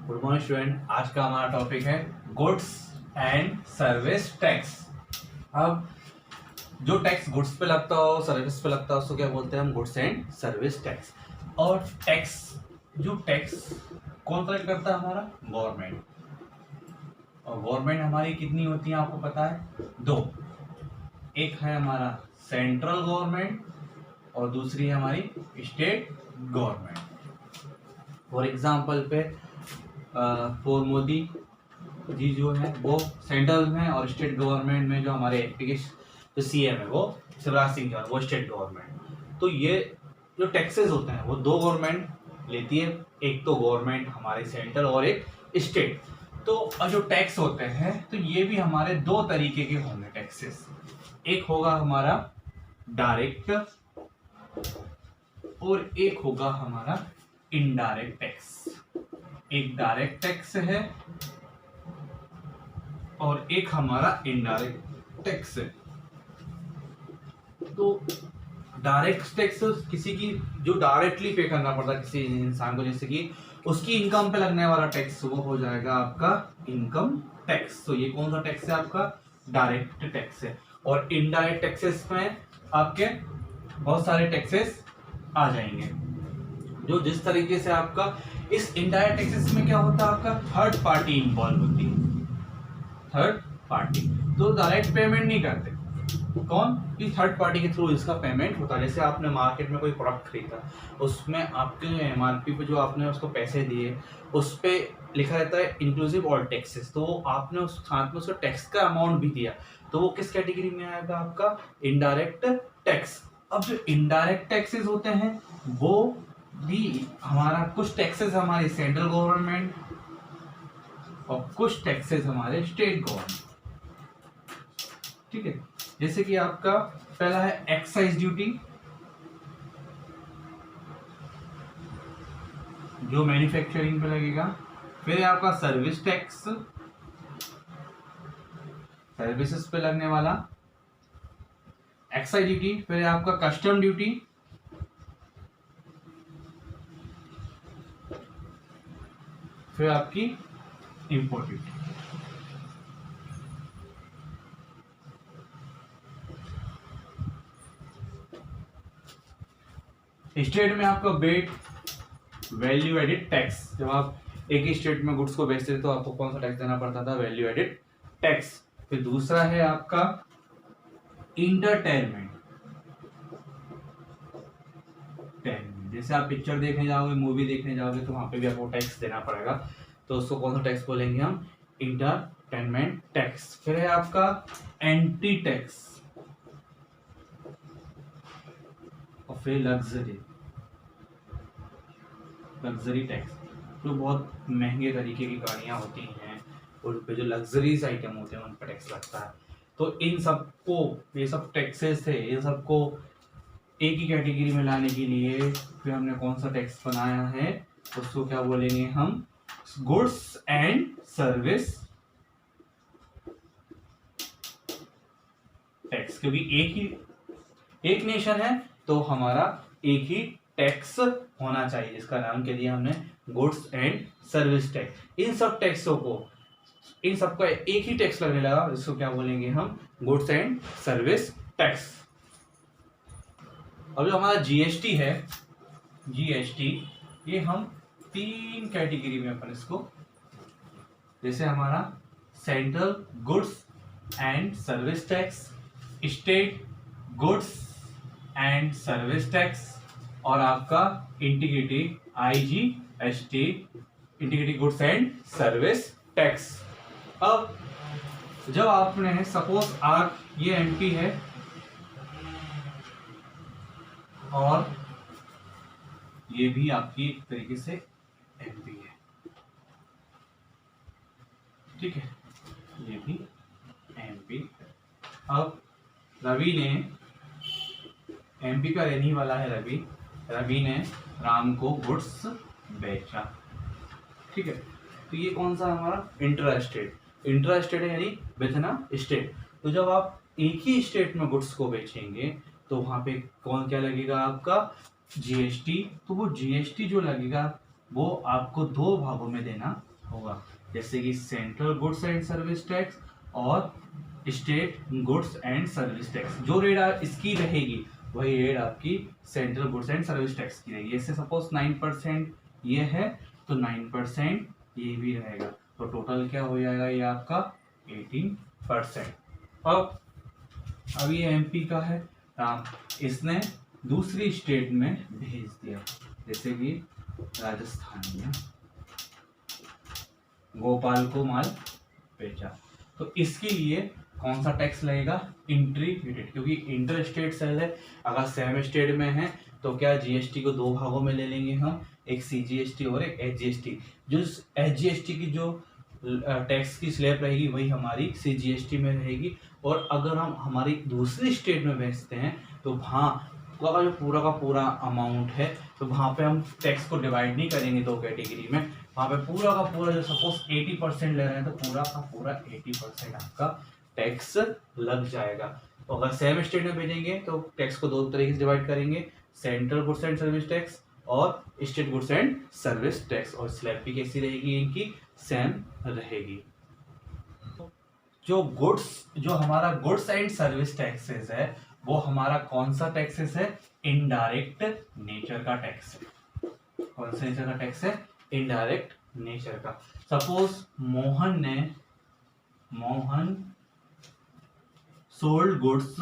Good morning student. आज का हमारा टॉपिक है गुड्स एंड सर्विस टैक्स। अब जो टैक्स गुड्स पे लगता हो, सर्विस पे लगता हो, उसको क्या बोलते हैं हम? Goods and service tax. और टैक्स कौन कलेक्ट करता है? हमारा गवर्नमेंट। और गवर्नमेंट हमारी कितनी होती है आपको पता है? दो। एक है हमारा सेंट्रल गवर्नमेंट और दूसरी है हमारी स्टेट गवर्नमेंट। फॉर एग्जाम्पल पे फॉर मोदी जी जो है वो सेंट्रल में, और स्टेट गवर्नमेंट में जो हमारे जो सीएम है वो शिवराज सिंह चौहान, वो स्टेट गवर्नमेंट। तो ये जो टैक्सेस होते हैं वो दो गवर्नमेंट लेती है, एक तो गवर्नमेंट हमारे सेंट्रल और एक स्टेट। तो जो टैक्स होते हैं तो ये भी हमारे दो तरीके के होंगे टैक्सेस। एक होगा हमारा डायरेक्ट और एक होगा हमारा इनडायरेक्ट टैक्स। एक डायरेक्ट टैक्स है और एक हमारा इनडायरेक्ट टैक्स है। तो डायरेक्ट टैक्स किसी की जो डायरेक्टली पे करना पड़ता है किसी इंसान को, जैसे कि उसकी इनकम पे लगने वाला टैक्स, वो हो जाएगा आपका इनकम टैक्स। तो ये कौन सा टैक्स है? आपका डायरेक्ट टैक्स है। और इनडायरेक्ट टैक्सेस में आपके बहुत सारे टैक्सेस आ जाएंगे। जो जिस तरीके से आपका इस इनडायरेक्ट टैक्सेस में क्या होता है, आपका थर्ड पार्टी इन्वॉल्व होती है। थर्ड पार्टी तो डायरेक्ट पेमेंट नहीं करते। कौन? इस थर्ड पार्टी के थ्रू इसका पेमेंट होता है। जैसे आपने मार्केट में कोई प्रोडक्ट खरीदा, उसमें आपके एमआरपी पे जो आपने उसको पैसे दिए, उस पे लिखा रहता है इंक्लूसिव ऑल टैक्सेस। तो आपने उस साथ में उसका टैक्स का अमाउंट भी दिया, तो वो किस कैटेगरी में आएगा? आपका इनडायरेक्ट टैक्स। अब जो इनडायरेक्ट टैक्सेस होते हैं वो भी हमारा, कुछ टैक्सेस हमारे सेंट्रल गवर्नमेंट और कुछ टैक्सेस हमारे स्टेट गवर्नमेंट। ठीक है, जैसे कि आपका पहला है एक्साइज ड्यूटी, जो मैन्युफैक्चरिंग पे लगेगा। फिर है आपका सर्विस टैक्स, सर्विसेज पे लगने वाला एक्साइज ड्यूटी। फिर है आपका कस्टम ड्यूटी। फिर आपकी इंपोर्ट ड्यूटी। स्टेट में आपका वेट वैल्यू एडिड टैक्स। जब आप एक ही स्टेट में गुड्स को बेचते थे तो आपको कौन सा टैक्स देना पड़ता था? Value added tax. फिर दूसरा है आपका इंटरटेनमेंट। जैसे आप पिक्चर देखने जाओगे, मूवी देखने जाओगे, तो वहां पे भी आपको टैक्स देना पड़ेगा। तो उसको कौन सा टैक्स बोलेंगे हम? Entertainment tax. फिर है आपका एंटी टैक्स और फिर लग्जरी टैक्स। जो बहुत महंगे तरीके की गाड़ियां होती हैं उन पे जो लग्जरीज आइटम होते हैं उन पर टैक्स लगता है। तो इन सबको, ये सब टैक्सेस थे, इन सबको एक ही कैटेगरी में लाने के लिए फिर हमने कौन सा टैक्स बनाया है? उसको क्या बोलेंगे हम? Goods and service tax. क्योंकि एक नेशन है तो हमारा एक ही टैक्स होना चाहिए, जिसका नाम के दिया हमने गुड्स एंड सर्विस टैक्स। इन सबका एक ही टैक्स लगने लगा, इसको क्या बोलेंगे हम? Goods and service tax. अब जो हमारा जीएसटी है, जीएसटी ये हम तीन कैटेगरी में अपन इसको, जैसे हमारा central goods and service tax, state goods and service tax, और आपका integrated IGST, integrated goods and service tax. अब जब आपने सपोज ये एमपी है और ये भी आपकी एक तरीके से एमपी है, ठीक है, ये भी एमपी। अब रवि ने, एमपी का रहने वाला है रवि ने राम को गुड्स बेचा। ठीक है, तो ये कौन सा हमारा? इंट्रा स्टेट है, यानी विथिन स्टेट। तो जब आप एक ही स्टेट में गुड्स को बेचेंगे तो वहां पे क्या लगेगा? आपका जीएसटी। तो वो जीएसटी जो लगेगा वो आपको दो भागों में देना होगा, जैसे कि central goods and service tax और state goods and service tax. जो रेट इसकी रहेगी वही रेट आपकी central goods and service tax की रहेगी। जैसे सपोज 9% ये है तो 9% ये भी रहेगा, तो टोटल क्या हो जाएगा ये आपका 18%। अब ये एमपी का है, इसने दूसरी स्टेट में भेज दिया, जैसे कि राजस्थान में गोपाल को माल बेचा, तो इसके लिए कौन सा टैक्स लगेगा, इंट्री ड्यूटी, क्योंकि इंटर स्टेट सेल है। अगर सेम स्टेट में है तो क्या जीएसटी को दो भागों में ले लेंगे हम, एक सीजीएसटी और एक एचजीएसटी। जो एचजीएसटी की जो टैक्स की स्लैब रहेगी वही हमारी सीजीएसटी में रहेगी, और अगर हम हमारी दूसरी स्टेट में भेजते हैं तो वहाँ का जो पूरा अमाउंट है तो वहाँ पे हम टैक्स को डिवाइड नहीं करेंगे दो कैटेगरी में, वहाँ पे पूरा का पूरा जो सपोज 80% ले रहे हैं तो पूरा का पूरा 80% आपका टैक्स लग जाएगा। तो अगर सेम स्टेट में भेजेंगे तो टैक्स को दो तरीके से डिवाइड करेंगे, central goods and service tax और state goods and service tax, और स्लैब भी कैसी रहेगी इनकी, सेम रहेगी। जो हमारा गुड्स एंड सर्विस टैक्सेस है वो हमारा कौन सा टैक्सेस है, इनडायरेक्ट नेचर का टैक्स है। कौन सा नेचर का टैक्स है, इनडायरेक्ट नेचर का। Suppose Mohan sold goods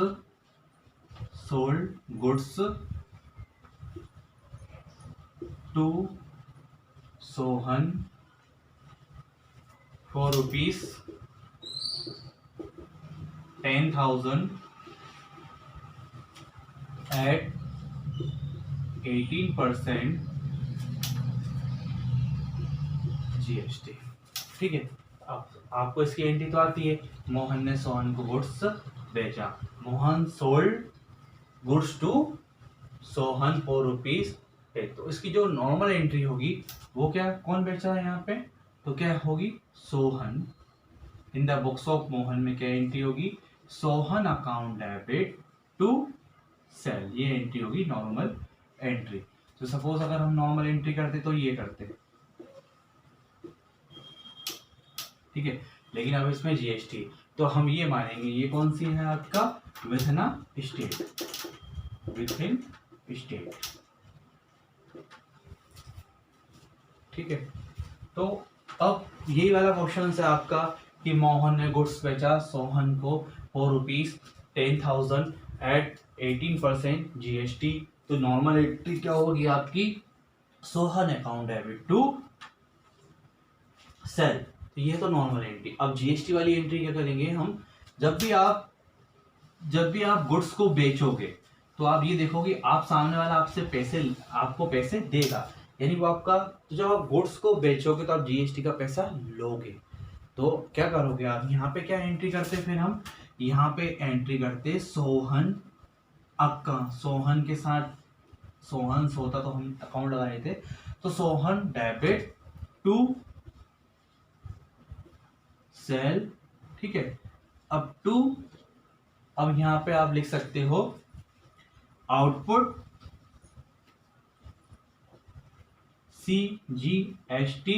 to Sohan for ₹10,000 at 18% GST. ठीक है, अब आपको इसकी एंट्री तो आती है, मोहन ने सोहन को गुड्स बेचा, Mohan sold goods to Sohan for ₹8। तो इसकी जो नॉर्मल एंट्री होगी वो क्या, कौन बेचा है यहाँ पे, तो क्या होगी, Sohan. In the books of Mohan में क्या एंट्री होगी, Sohan account debit to sale, ये एंट्री होगी नॉर्मल एंट्री। तो सपोज अगर हम नॉर्मल एंट्री करते तो ये करते, ठीक है, लेकिन अब इसमें जीएसटी तो हम ये मानेंगे ये कौन सी है आपका, विथिन स्टेट। ठीक है, तो अब यही वाला क्वेश्चन है आपका कि मोहन ने गुड्स बेचा सोहन को फॉर ₹10,000 एट 18% जीएसटी। तो नॉर्मल एंट्री क्या होगी आपकी, Sohan account debit to sale, तो ये तो नॉर्मल एंट्री। अब जीएसटी वाली एंट्री क्या करेंगे हम, जब भी आप गुड्स को बेचोगे तो आप ये देखोगे आप सामने वाला आपको पैसे देगा, यानी वो आपका, तो जब आप गुड्स को बेचोगे तो आप जीएसटी का पैसा लोगे। तो क्या करोगे आप, यहाँ पे क्या एंट्री करते, फिर हम यहाँ पे एंट्री करते सोहन सोहन के साथ सोहन सोता तो हम अकाउंट लगा रहे थे, तो सोहन डेबिट टू सेल। ठीक है, अब यहाँ पे आप लिख सकते हो आउटपुट CGST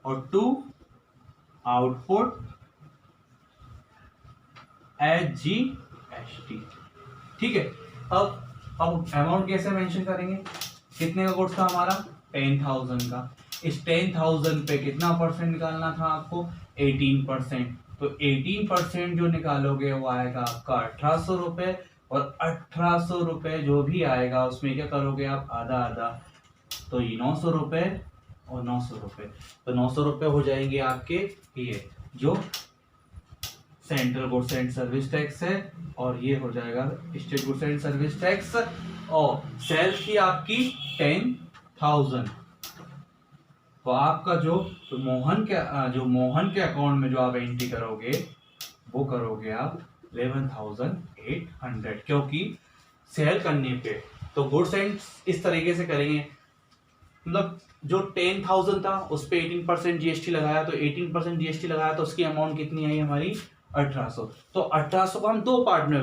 और टू आउटपुट SGST। ठीक है, अब अमाउंट कैसे मेंशन करेंगे, कितने का गुड्स था हमारा, 10,000 का, इस 10,000 पे कितना परसेंट निकालना था आपको, 18%। तो 18% जो निकालोगे वो आएगा आपका 1,800 रुपए, और 1,800 रुपए जो भी आएगा उसमें क्या करोगे आप, आधा आधा, तो ये 900 रुपए और 900 रुपए, तो 900 रुपए हो जाएंगे आपके ये जो central goods and service tax है, और ये हो जाएगा state goods and service tax, और सेल की आपकी 10,000। तो आपका जो मोहन के अकाउंट में जो आप एंट्री करोगे वो करोगे आप 11,800, क्योंकि सेल करने पे तो गुड्स एंड इस तरीके से करेंगे, मतलब जो 10,000 था उस पे 18% जीएसटी लगाया, तो 18% जीएसटी लगाया तो उसकी अमाउंट कितनी आई हमारी, 1,800। तो 1,800 को हम दो पार्ट में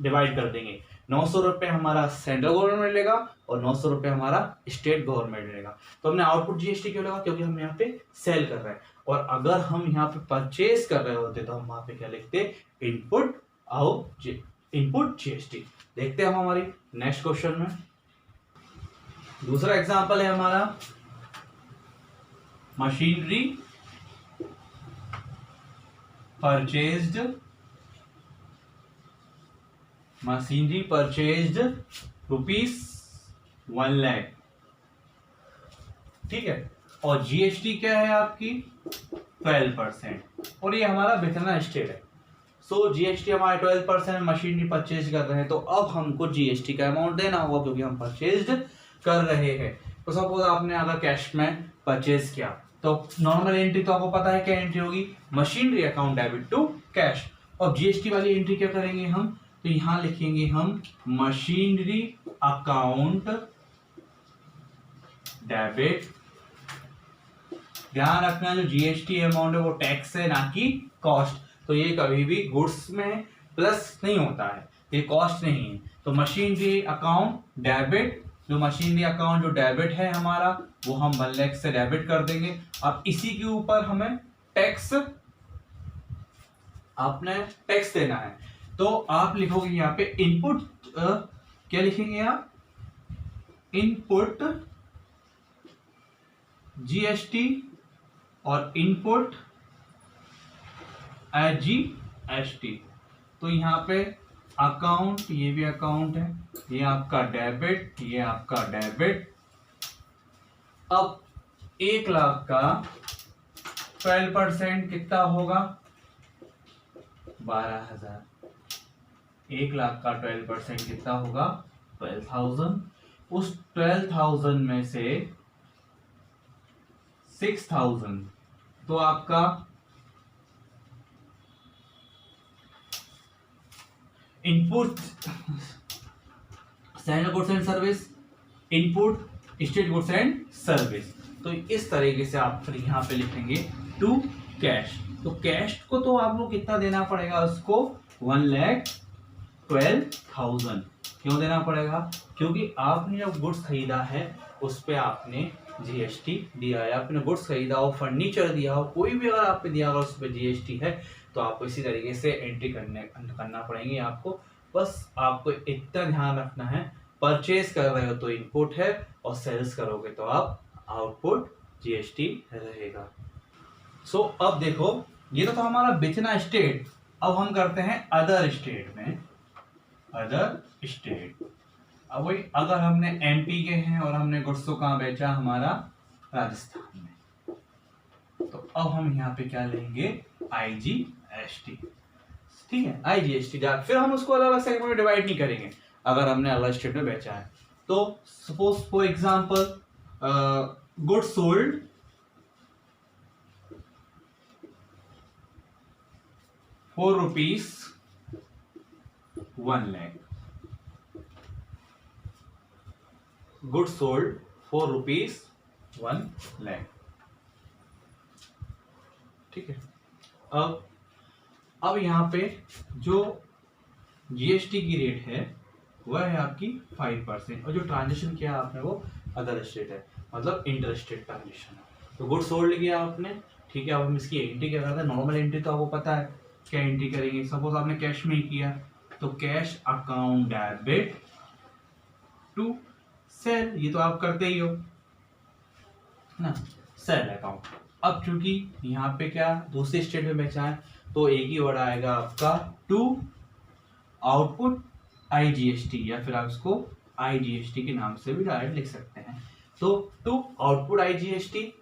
डिवाइड कर देंगे, ₹900 हमारा सेंट्रल गवर्नमेंट लेगा और ₹900 हमारा स्टेट गवर्नमेंट लेगा। तो हमने आउटपुट जीएसटी क्यों लगा, क्योंकि हम यहाँ पे सेल कर रहे हैं। और अगर हम यहाँ पे परचेज कर रहे होते तो हम वहां पे क्या लिखते, इनपुट जीएसटी। देखते हैं हम हमारी नेक्स्ट क्वेश्चन में। दूसरा एग्जांपल है हमारा मशीनरी परचेज्ड ₹1,00,000, ठीक है, और जीएसटी क्या है आपकी 12%, और ये हमारा बिथना स्टेट है। सो जीएसटी हमारे 12% मशीनरी परचेज कर रहे हैं, तो अब हमको जीएसटी का अमाउंट देना होगा क्योंकि हम परचेज कर रहे हैं। तो सपोज आपने अगर कैश में परचेज किया तो नॉर्मल एंट्री तो आपको पता है क्या एंट्री होगी, machinery account debit to cash. और जीएसटी वाली एंट्री क्या करेंगे हम, तो यहां लिखेंगे हम मशीनरी अकाउंट डेबिट। ध्यान रखना जो जीएसटी अमाउंट है वो टैक्स है ना कि कॉस्ट, तो ये कभी भी गुड्स में प्लस नहीं होता है, ये कॉस्ट नहीं है। तो मशीनरी अकाउंट डेबिट, जो मशीनरी अकाउंट जो डेबिट है हमारा वो हम 1,00,000 से डेबिट कर देंगे। अब इसी के ऊपर हमें टैक्स, आपने टैक्स देना है, तो आप लिखोगे यहाँ पे इनपुट, क्या लिखेंगे आप, इनपुट जीएसटी और इनपुट जीएसटी। तो यहाँ पे अकाउंट, ये भी अकाउंट है, ये आपका डेबिट, ये आपका डेबिट। अब 1,00,000 का 12% कितना होगा, 12,000। 1,00,000 का 12% कितना होगा, 12,000। उस 12,000 में से 6,000 तो आपका input standard goods and service, input state goods and service. तो इस तरीके से आप फिर यहाँ पे लिखेंगे टू कैश। तो कैश को तो आपको कितना देना पड़ेगा, उसको 1,12,000 क्यों देना पड़ेगा, क्योंकि आपने जब गुड्स खरीदा है उस पे आपने जीएसटी दिया है। आपने गुड्स खरीदा हो, फर्नीचर दिया हो, कोई भी अगर आप पे दिया होगा उस पर जीएसटी है, तो आपको इसी तरीके से एंट्री करना पड़ेंगे आपको। बस आपको इतना ध्यान रखना है, परचेज कर रहे हो तो इनपुट है और सेल्स करोगे तो आप आउटपुट जीएसटी रहेगा। सो अब देखो, ये तो हमारा बिचना स्टेट। अब हम करते हैं अदर स्टेट में, अदर स्टेट। अब वही, अगर हमने एमपी के हैं और हमने गुड्स को कहाँ बेचा, हमारा राजस्थान में, तो अब हम यहाँ पे क्या लेंगे, आईजीएसटी, ठीक है, आईजीएसटी। फिर हम उसको अलग अलग सेगमेंट में डिवाइड नहीं करेंगे अगर हमने अलग स्टेट में बेचा है। तो suppose for example goods sold ₹1,00,000, goods sold ₹1,00,000, ठीक है। अब यहाँ पे जो जीएसटी की रेट है वह है आपकी 5%, और जो ट्रांजेक्शन किया आपने वो अदर स्टेट है, मतलब इंटर स्टेट ट्रांजेक्शन है। तो गुड्स सोल्ड किया आपने, ठीक है। अब हम इसकी एंट्री क्या करते हैं, नॉर्मल एंट्री तो आपको पता है क्या एंट्री करेंगे। सपोज आपने कैश में ही किया तो cash account debit to sale, ये तो आप करते ही हो ना, सेल अकाउंट। अब चूंकि यहाँ पे क्या दूसरे स्टेट में बेचा है तो एक ही वर्ड आएगा आपका टू आउटपुट आईजीएसटी, या फिर आप इसको आईजीएसटी के नाम से भी डायरेक्ट लिख सकते हैं। तो टू आउटपुट आईजीएसटी।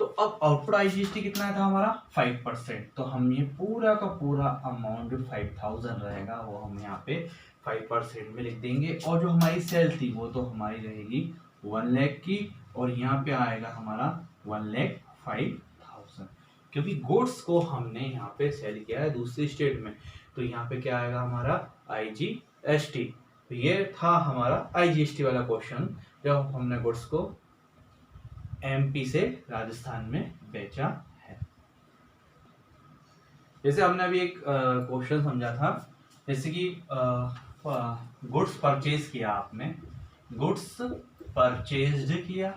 तो अब आउटपुट आईजीएसटी कितना था हमारा 5%, तो हम ये पूरा का पूरा अमाउंट जो 5,000 रहेगा वो हम यहाँ पे 5% में लिख देंगे। और जो हमारी सेल थी वो तो हमारी रहेगी 1,00,000 की, और यहाँ पे आएगा हमारा 1,05,000, क्योंकि गुड्स को हमने यहाँ पे सेल किया है दूसरी स्टेट में। तो यहाँ पे क्या आएगा हमारा आईजीएसटी। तो ये था हमारा आईजीएसटी वाला क्वेश्चन, जब हमने गुड्स को एमपी से राजस्थान में बेचा है। जैसे हमने अभी एक क्वेश्चन समझा था, जैसे कि गुड्स परचेज किया आपने, गुड्स परचेज्ड किया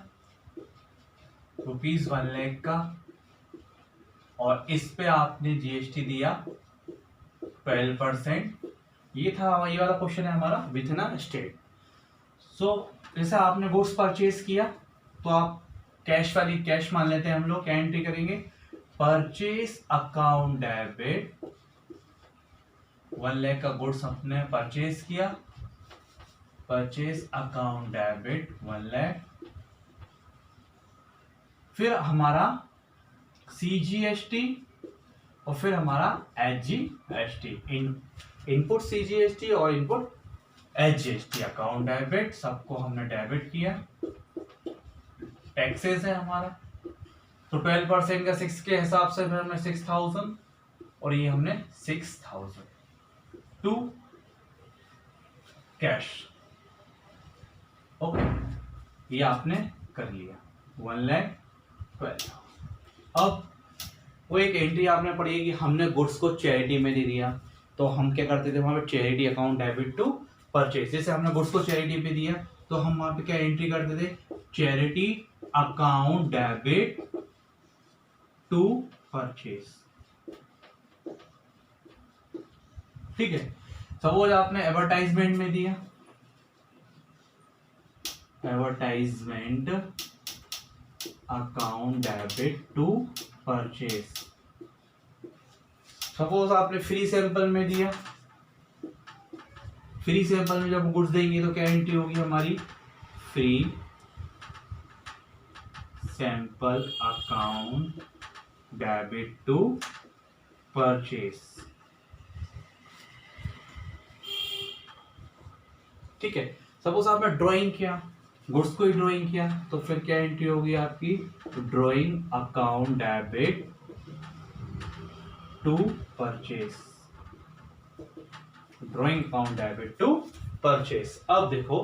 ₹1,00,000 का, और इस पे आपने जीएसटी दिया 12%। ये वाला क्वेश्चन है हमारा विथ इन स्टेट। सो जैसे आपने गुड्स परचेज किया तो आप कैश वाली कैश मान लेते हैं हम लोग, क्या एंट्री करेंगे, परचेज अकाउंट डेबिट, 1,00,000 का गुड्स आपने परचेज किया, परचेज अकाउंट डेबिट 1,00,000। फिर हमारा सीजीएसटी और फिर हमारा एचजीएसटी, इनपुट सीजीएसटी और इनपुट एचजीएसटी, अकाउंट डेबिट, सबको हमने डेबिट किया। टैक्सेस है हमारा, तो 12% का 6 के हिसाब से फिर हमने 6,000 और ये हमने 6,000 टू कैश। ओके, ये आपने कर लिया 1,12,000। अब वो एक एंट्री आपने पढ़ी है कि हमने गुड्स को चैरिटी में दे दिया, तो हम क्या करते थे वहां पे, charity account debit to purchase. जैसे हमने गुड्स को चैरिटी पे दिया तो हम वहां पे क्या एंट्री करते थे, charity account debit to purchase. ठीक है, सपोज आपने एडवर्टाइजमेंट में दिया, advertisement account debit to purchase. Suppose आपने फ्री सैंपल में दिया, फ्री सैंपल में जब गुड्स देंगे तो क्या एंट्री होगी हमारी, free sample account debit to purchase. ठीक है, सपोज आपने ड्राइंग किया, गुड्स को ही ड्राइंग किया, तो फिर क्या एंट्री होगी आपकी, drawing account debit to purchase, drawing account debit to purchase. अब देखो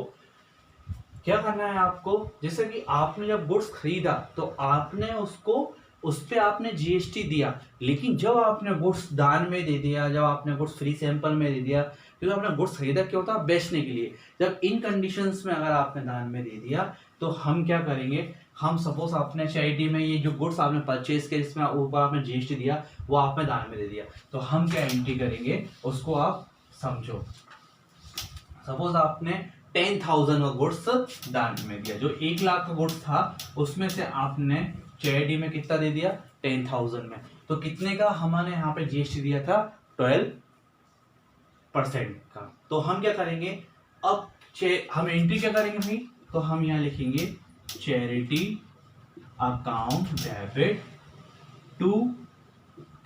क्या करना है आपको, जैसे कि आपने जब गुड्स खरीदा तो आपने उसको, उस पे आपने जीएसटी दिया, लेकिन जब आपने गुड्स दान में दे दिया, जब आपने गुड्स फ्री सैंपल में दे दिया, क्योंकि आपने गुड्स खरीदा क्या होता है, बेचने के लिए, जब इन कंडीशंस में अगर आपने दान में दे दिया तो हम क्या करेंगे, हम सपोज आपने चैरिटी में ये जो गुड्स आपने परचेज किए इसमें ऊपर आपने जीएसटी दिया, वो आपने दान में दे दिया, तो हम क्या एंट्री करेंगे उसको आप समझो। सपोज आपने 10,000 का गुड्स दान में दिया, जो 1,00,000 का गुड्स था उसमें से आपने चैरिटी में कितना दे दिया, 10,000 में, तो कितने का हमने यहाँ पे जीएसटी दिया था, 12% का। तो हम क्या करेंगे, अब हम एंट्री क्या करेंगे भाई, तो हम यहाँ लिखेंगे charity account debit to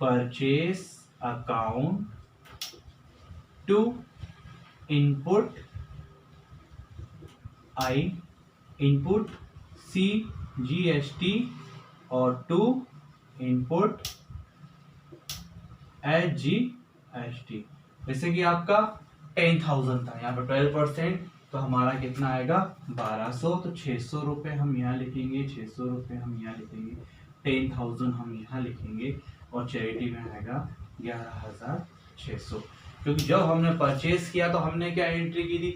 purchase account to input input CGST और टू इनपुट एचजीएसटी। जैसे कि आपका 10,000 था, यहाँ पे 12%, तो हमारा कितना आएगा 1,200, तो 600 रुपये हम यहाँ लिखेंगे, 600 रुपये हम यहाँ लिखेंगे, 10,000 हम यहाँ लिखेंगे, और चैरिटी में आएगा 11,600। क्योंकि जब हमने परचेज किया तो हमने क्या एंट्री की थी,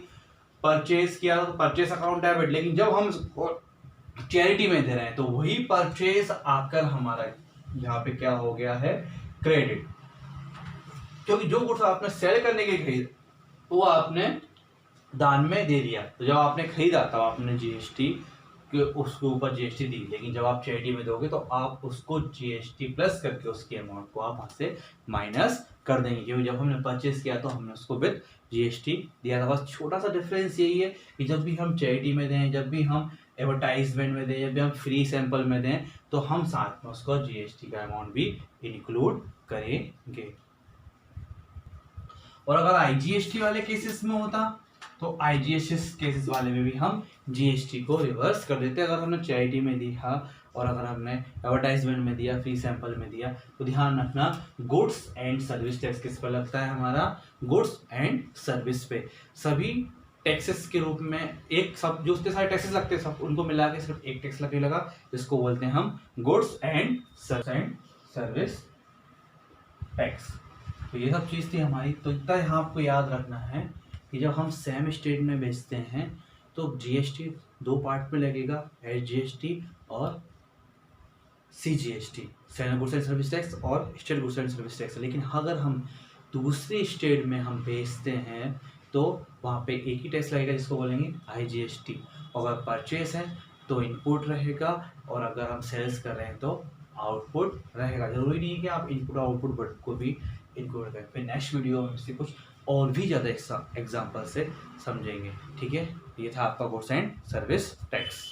परचेज किया तो परचेज अकाउंट डेबिट, लेकिन जब हम चैरिटी में दे रहे हैं तो वही परचेज आकर हमारा यहाँ पे क्या हो गया है, क्रेडिट। क्योंकि जो गुड्स आपने सेल करने के खरीद वो आपने दान में दे दिया, तो जब आपने खरीदा तब आपने जीएसटी के उसके ऊपर जीएसटी दी, लेकिन जब आप चैरिटी में दोगे तो आप उसको जीएसटी प्लस करके उसके अमाउंट को आप वहां से माइनस कर देंगे, क्योंकि जब हमने परचेज किया तो हमने उसको विद जीएसटी दिया था। बस छोटा सा डिफरेंस यही है कि जब भी हम चैरिटी में दें, जब भी हम एडवर्टाइजमेंट में दें, जब भी हम फ्री सैंपल में दें, तो हम साथ में उसको जीएसटी का अमाउंट भी इंक्लूड करेंगे। और अगर आईजीएसटी वाले केसेस में होता तो आईजीएसटी केसेस वाले में भी हम जीएसटी को रिवर्स कर देते। अगर हमने चैरिटी में दिया और अगर हमने एडवर्टाइजमेंट में दिया, फ्री सैंपल में दिया, तो ध्यान रखना गुड्स एंड सर्विस टैक्स किस पर लगता है, हमारा गुड्स एंड सर्विस पे। सभी टैक्सेस के रूप में एक सब जो उसके सारे टैक्सेस लगते हैं सब उनको मिला के सिर्फ एक टैक्स लगा, जिसको बोलते हैं हम गुड्स एंड सर्विस टैक्स। तो ये सब चीज थी हमारी, तो इतना यहाँ आपको याद रखना है कि जब हम सेम स्टेट में बेचते हैं तो जीएसटी 2 पार्ट में लगेगा, एसजीएसटी और CGST, central goods and service tax और state goods and service tax. लेकिन अगर हम दूसरे स्टेट में हम बेचते हैं तो वहाँ पे एक ही टैक्स लगेगा जिसको बोलेंगे आईजीएसटी। अगर परचेस है तो इनपुट रहेगा, और अगर हम सेल्स कर रहे हैं तो आउटपुट रहेगा। जरूरी नहीं है कि आप इनपुट आउटपुट बट को भी इंक्लूड करें। फिर नेक्स्ट वीडियो में से कुछ और भी ज़्यादा एग्जाम्पल से समझेंगे। ठीक है, ये था आपका गुड्स एंड सर्विस टैक्स।